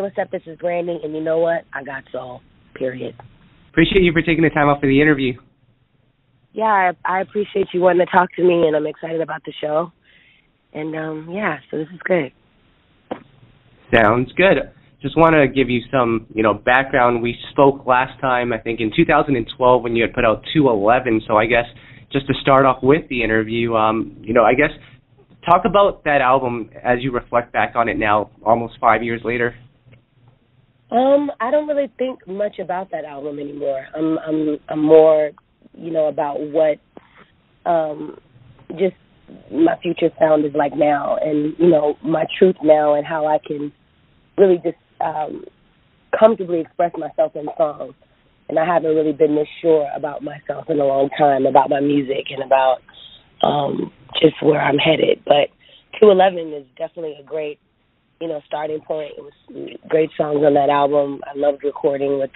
what's up? This is Brandy, and you know what? I got soul, period. Appreciate you for taking the time out for the interview. Yeah, I appreciate you wanting to talk to me, and I'm excited about the show. And, yeah, so this is good. Sounds good. Just want to give you some, background. We spoke last time, I think, in 2012 when you had put out 211. So I guess just to start off with the interview, I guess talk about that album as you reflect back on it now, almost 5 years later. I don't really think much about that album anymore. I'm more, about what just my future sound is like now, and my truth now, and how I can really just comfortably express myself in songs. And I haven't really been this sure about myself in a long time, about my music and about just where I'm headed. But 211 is definitely a great, starting point. It was great songs on that album. I loved recording with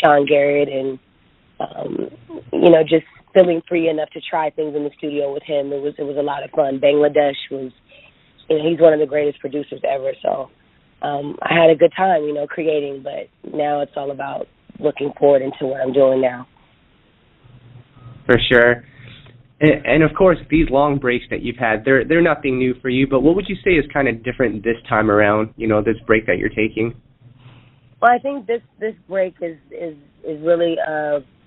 Sean Garrett and, just feeling free enough to try things in the studio with him. It was a lot of fun. Bangladesh was, he's one of the greatest producers ever. So I had a good time, creating, but now it's all about looking forward into what I'm doing now. For sure. And of course, these long breaks that you've had, they're nothing new for you, but what would you say is kind of different this time around, this break that you're taking? Well, I think this break is really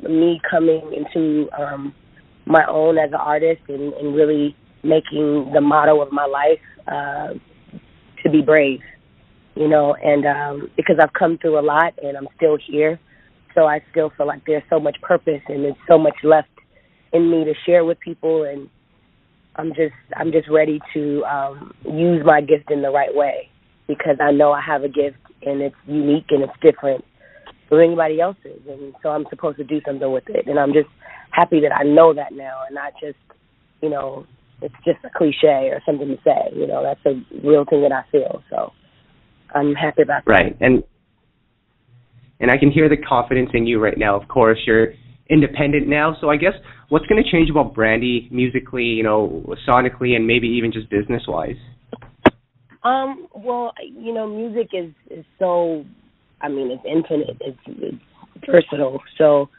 me coming into my own as an artist and really making the motto of my life to be brave, and because I've come through a lot and I'm still here, so I still feel like there's so much purpose and there's so much left in me to share with people, and I'm just ready to use my gift in the right way, because I know I have a gift and it's unique and it's different from anybody else's, and so I'm supposed to do something with it. And I'm just happy that I know that now, and not just it's just a cliche or something to say. That's a real thing that I feel. So I'm happy about that. Right, and I can hear the confidence in you right now. Of course, you're independent now, so I guess what's going to change about Brandy musically, sonically, and maybe even just business-wise? Well, music is so, it's infinite, it's versatile, so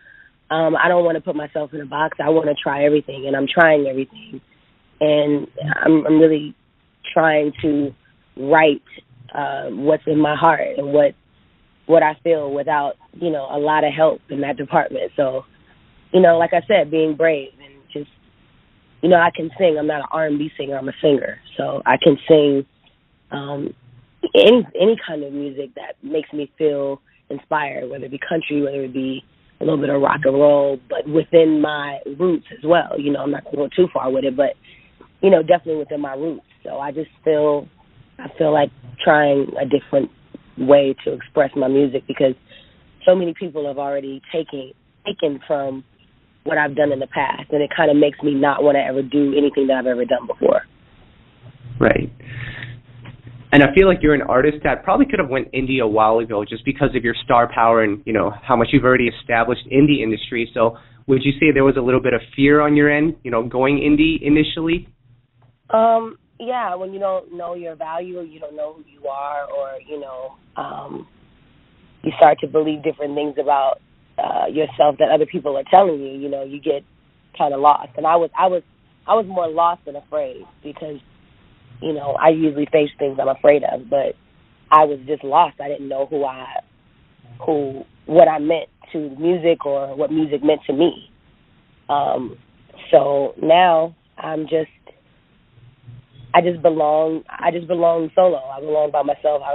I don't want to put myself in a box. I want to try everything, and I'm trying everything, and I'm really trying to write what's in my heart and what I feel without, a lot of help in that department. So, like I said, being brave and just, I can sing. I'm not an R&B singer. I'm a singer. So I can sing any kind of music that makes me feel inspired, whether it be country, whether it be a little bit of rock and roll, but within my roots as well. I'm not going to go too far with it, but, definitely within my roots. So I feel like trying a different way to express my music, because so many people have already taken from what I've done in the past, and it kind of makes me not want to ever do anything that I've ever done before. Right. And I feel like you're an artist that probably could have went indie a while ago just because of your star power and, how much you've already established in the industry. So would you say there was a little bit of fear on your end, going indie initially? Yeah, when you don't know your value, or you don't know who you are, or, you start to believe different things about yourself that other people are telling you, you get kind of lost. And I was more lost than afraid, because, I usually face things I'm afraid of, but I was just lost. I didn't know what I meant to music or what music meant to me. So now I just belong solo. I belong by myself. I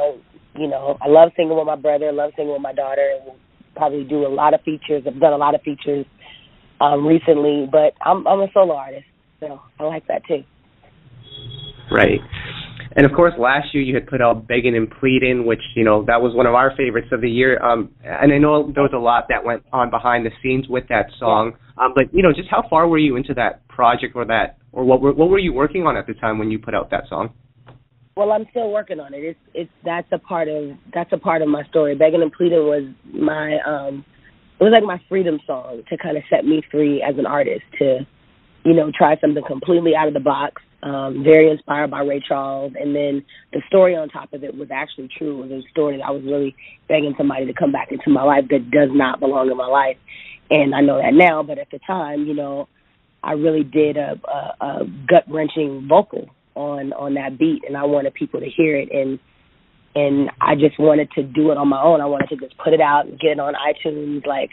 love singing with my brother, I love singing with my daughter, and we'll probably do a lot of features. I've done a lot of features recently, but I'm a solo artist, so I like that too. Right. And of course, last year you had put out Begging and Pleading, which, that was one of our favorites of the year. And I know there was a lot that went on behind the scenes with that song. But, just how far were you into that project, or what were you working on at the time when you put out that song? Well, I'm still working on it. That's a part of my story. Begging and Pleading was it was like my freedom song to kind of set me free as an artist, to, try something completely out of the box, very inspired by Ray Charles. And then the story on top of it was actually true. It was a story that I was really begging somebody to come back into my life that does not belong in my life. And I know that now, but at the time, you know, I really did a gut-wrenching vocal on that beat, and I wanted people to hear it, and I just wanted to do it on my own. I wanted to just put it out and get it on iTunes, like,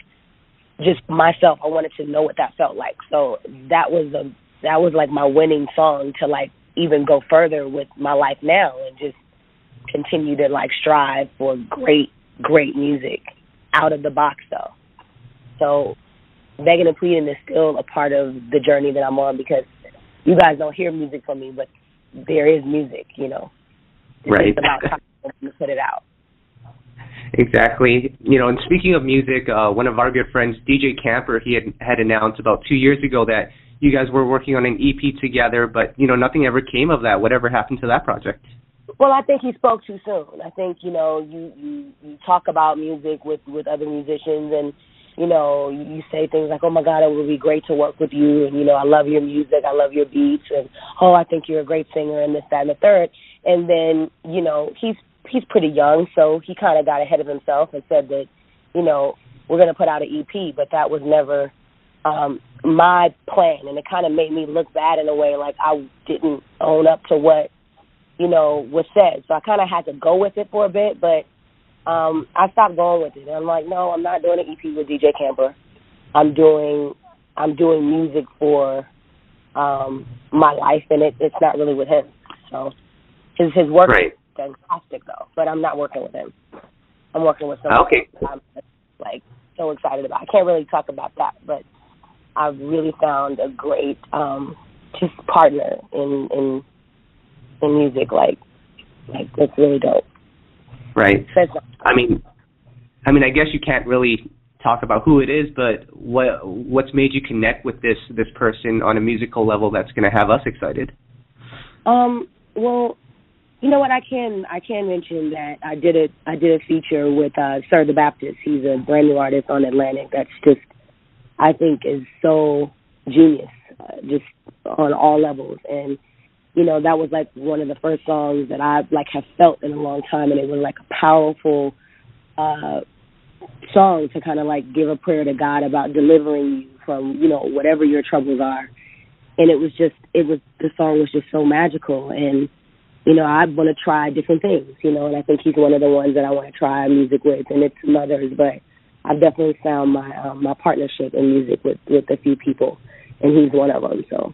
just myself. I wanted to know what that felt like. So that was like my winning song to, like, even go further with my life now and just continue to, like, strive for great music out of the box, though. So Begging and Pleading is still a part of the journey that I'm on, because you guys don't hear music from me, but there is music, you know. It's right. just about time to put it out. Exactly. You know, and speaking of music, one of our good friends, DJ Camper, he had announced about 2 years ago that you guys were working on an EP together, but, you know, nothing ever came of that. Whatever happened to that project? Well, I think he spoke too soon. I think, you know, you talk about music with other musicians, and, you know, you say things like, oh, my God, it would be great to work with you, and, you know, I love your music, I love your beats, and, oh, I think you're a great singer, and this, that, and the third. And then, you know, he's pretty young, so he kind of got ahead of himself and said that, you know, we're going to put out an EP, but that was never my plan, and it kind of made me look bad in a way, like I didn't own up to what, you know, was said. So I kind of had to go with it for a bit, but I stopped going with it. And I'm like, no, I'm not doing an EP with DJ Camper. I'm doing music for my life, and it's not really with him. So his work right. is fantastic, though, but I'm not working with him. I'm working with someone else I'm, like, so excited about. I can't really talk about that, but I've really found a great just partner in music. Like it's really dope. Right. I mean, I guess you can't really talk about who it is, but what's made you connect with this person on a musical level that's going to have us excited? Well, you know what? I can mention that I did a feature with Sir the Baptist. He's a brand new artist on Atlantic that's just, I think, is so genius, just on all levels. And you know, that was like one of the first songs that I like have felt in a long time, and it was like a powerful song to kind of like give a prayer to God about delivering you from, you know, whatever your troubles are. And the song was just so magical, and you know, I want to try different things, you know, and I think he's one of the ones that I want to try music with, and it's some others, but I've definitely found my partnership in music with a few people, and he's one of them. So.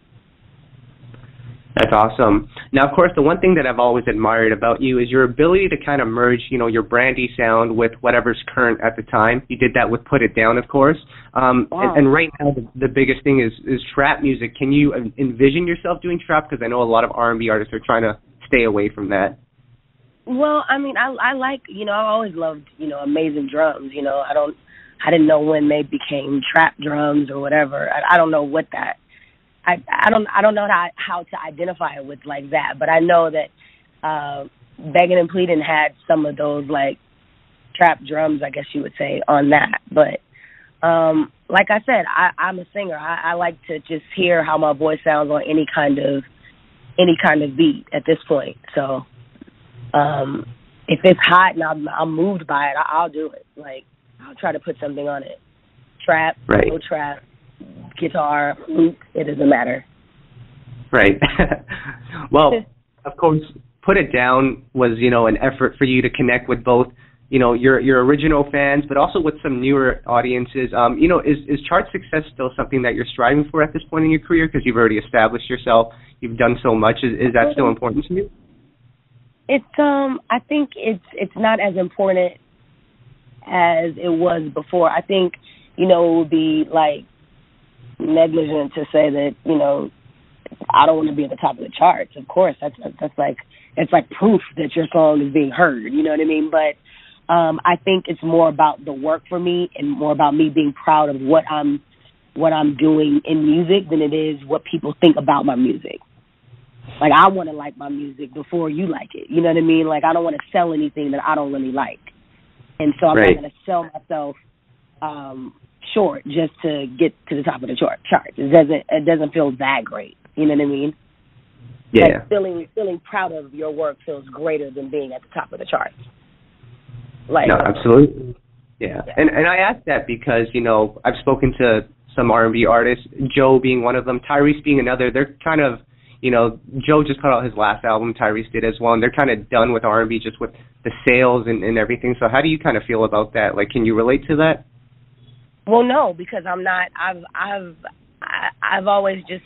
That's awesome. Now, of course, the one thing that I've always admired about you is your ability to kind of merge, you know, your Brandy sound with whatever's current at the time. You did that with Put It Down, of course. Wow. And right now, the biggest thing is trap music. Can you envision yourself doing trap? Because I know a lot of R&B artists are trying to stay away from that. Well, I mean, I like, you know, I always loved, you know, amazing drums. You know, I didn't know when they became trap drums or whatever. I don't know what that. I don't know how to identify it with like that, but I know that Begging and Pleading had some of those like trap drums, I guess you would say, on that. But like I said, I'm a singer. I like to just hear how my voice sounds on any kind of beat at this point. So if it's hot and I'm moved by it, I'll do it. Like I'll try to put something on it. Trap, right. No trap. Guitar, flute, it doesn't matter. Right. Well, of course, Put It Down was, you know, an effort for you to connect with both, you know, your original fans, but also with some newer audiences. You know, is chart success still something that you're striving for at this point in your career? Because you've already established yourself, you've done so much. Is that still important to you? It's I think it's not as important as it was before. I think, you know, it would be like negligent to say that, you know, I don't want to be at the top of the charts. Of course, that's like, it's like proof that your song is being heard. You know what I mean? But I think it's more about the work for me and more about me being proud of what I'm doing in music than it is what people think about my music. Like I want to like my music before you like it. You know what I mean? Like I don't want to sell anything that I don't really like, and so I'm not going to sell myself short just to get to the top of the charts. It doesn't feel that great. You know what I mean? Yeah. Like feeling proud of your work feels greater than being at the top of the charts. Like, no, absolutely. Yeah. Yeah. And I ask that because, you know, I've spoken to some R&B artists, Joe being one of them, Tyrese being another. They're kind of, you know, Joe just put out his last album, Tyrese did as well, and they're kind of done with R&B just with the sales and everything. So how do you kind of feel about that? Like, can you relate to that? Well, no, because I'm not. I've always just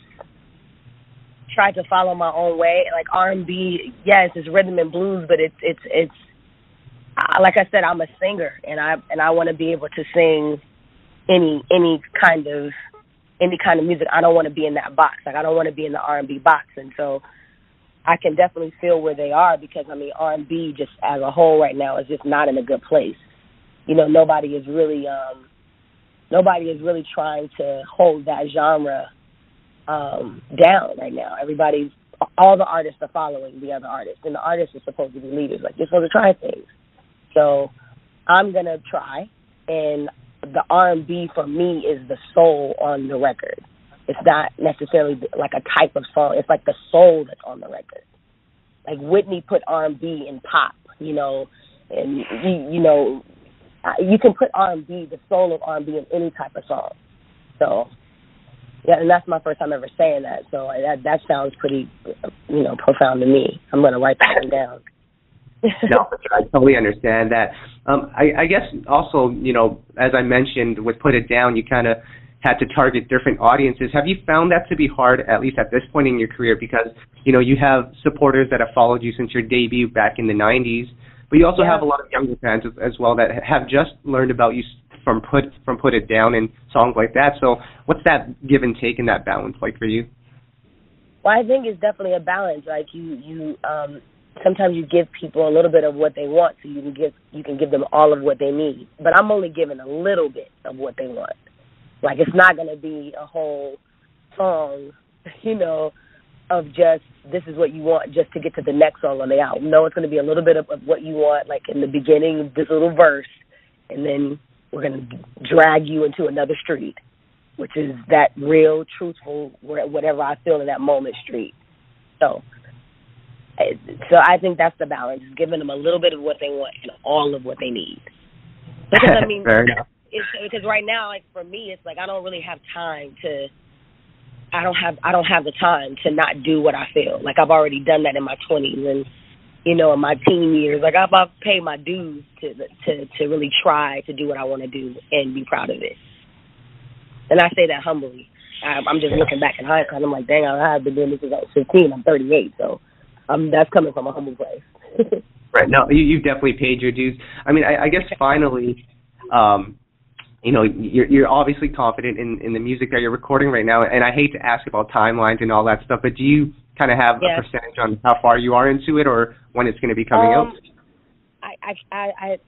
tried to follow my own way. Like R&B, yes, it's rhythm and blues, but it's like I said, I'm a singer, and I want to be able to sing any kind of music. I don't want to be in that box. Like I don't want to be in the R&B box, and so I can definitely feel where they are because I mean R&B just as a whole right now is just not in a good place. You know, nobody is really trying to hold that genre down right now. All the artists are following the other artists, and the artists are supposed to be leaders. Like, you're supposed to try things. So I'm going to try, and the R&B for me is the soul on the record. It's not necessarily like a type of song. It's like the soul that's on the record. Like Whitney put R&B in pop, you know, and, you know, you can put R&B, the soul of R&B in any type of song. So, yeah, and that's my first time ever saying that. So that sounds pretty, you know, profound to me. I'm going to write that one down. No, I totally understand that. I guess also, you know, as I mentioned, with Put It Down, you kind of had to target different audiences. Have you found that to be hard, at least at this point in your career? Because, you know, you have supporters that have followed you since your debut back in the 90s, but you also have a lot of younger fans as well that have just learned about you from Put It Down and songs like that. So what's that give and take and that balance like for you? Well, I think it's definitely a balance. Like you sometimes you give people a little bit of what they want, so you can give them all of what they need. But I'm only giving a little bit of what they want. Like, it's not going to be a whole song, you know, of just this is what you want just to get to the next song on the album. No, it's going to be a little bit of what you want, like in the beginning, this little verse, and then we're going to drag you into another street, which is that real, truthful, whatever I feel in that moment street. So I think that's the balance, giving them a little bit of what they want and all of what they need. Because, I mean, because right now, like, for me, it's like I don't really have time to – I don't have the time to not do what I feel. Like, I've already done that in my 20s and, you know, in my teen years. Like, I've paid my dues to really try to do what I want to do and be proud of it. And I say that humbly. I'm just looking back in hindsight. I'm like, dang, I've been doing this since I was 15. I'm 38, so that's coming from a humble place. Right. No, you've definitely paid your dues. I mean, I guess finally, you know, you're obviously confident in the music that you're recording right now, and I hate to ask about timelines and all that stuff, but do you kind of have a percentage on how far you are into it or when it's going to be coming out?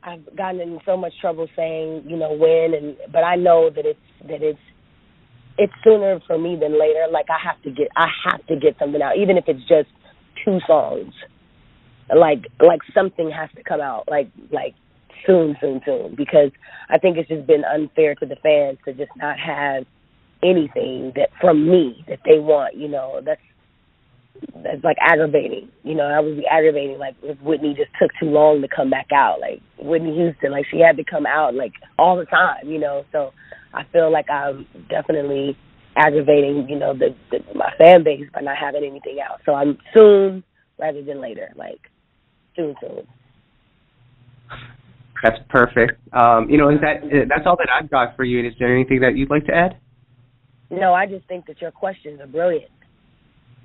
I've gotten in so much trouble saying, you know, when, but I know that it's sooner for me than later. Like, I have to get something out, even if it's just 2 songs. Like something has to come out, like soon, because I think it's just been unfair to the fans to just not have anything that from me that they want. You know, that's like aggravating. You know, that would be aggravating. Like, if Whitney just took too long to come back out, like Whitney Houston, like she had to come out like all the time. You know, so I feel like I'm definitely aggravating, you know, my fan base by not having anything out. So I'm soon rather than later, like soon. That's perfect. You know, that's all that I've got for you. And is there anything that you'd like to add? No, I just think that your questions are brilliant.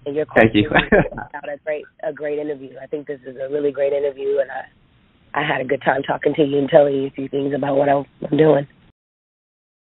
And your questions Thank you. Out a great interview. I think this is a really great interview, and I had a good time talking to you and telling you a few things about what I'm doing.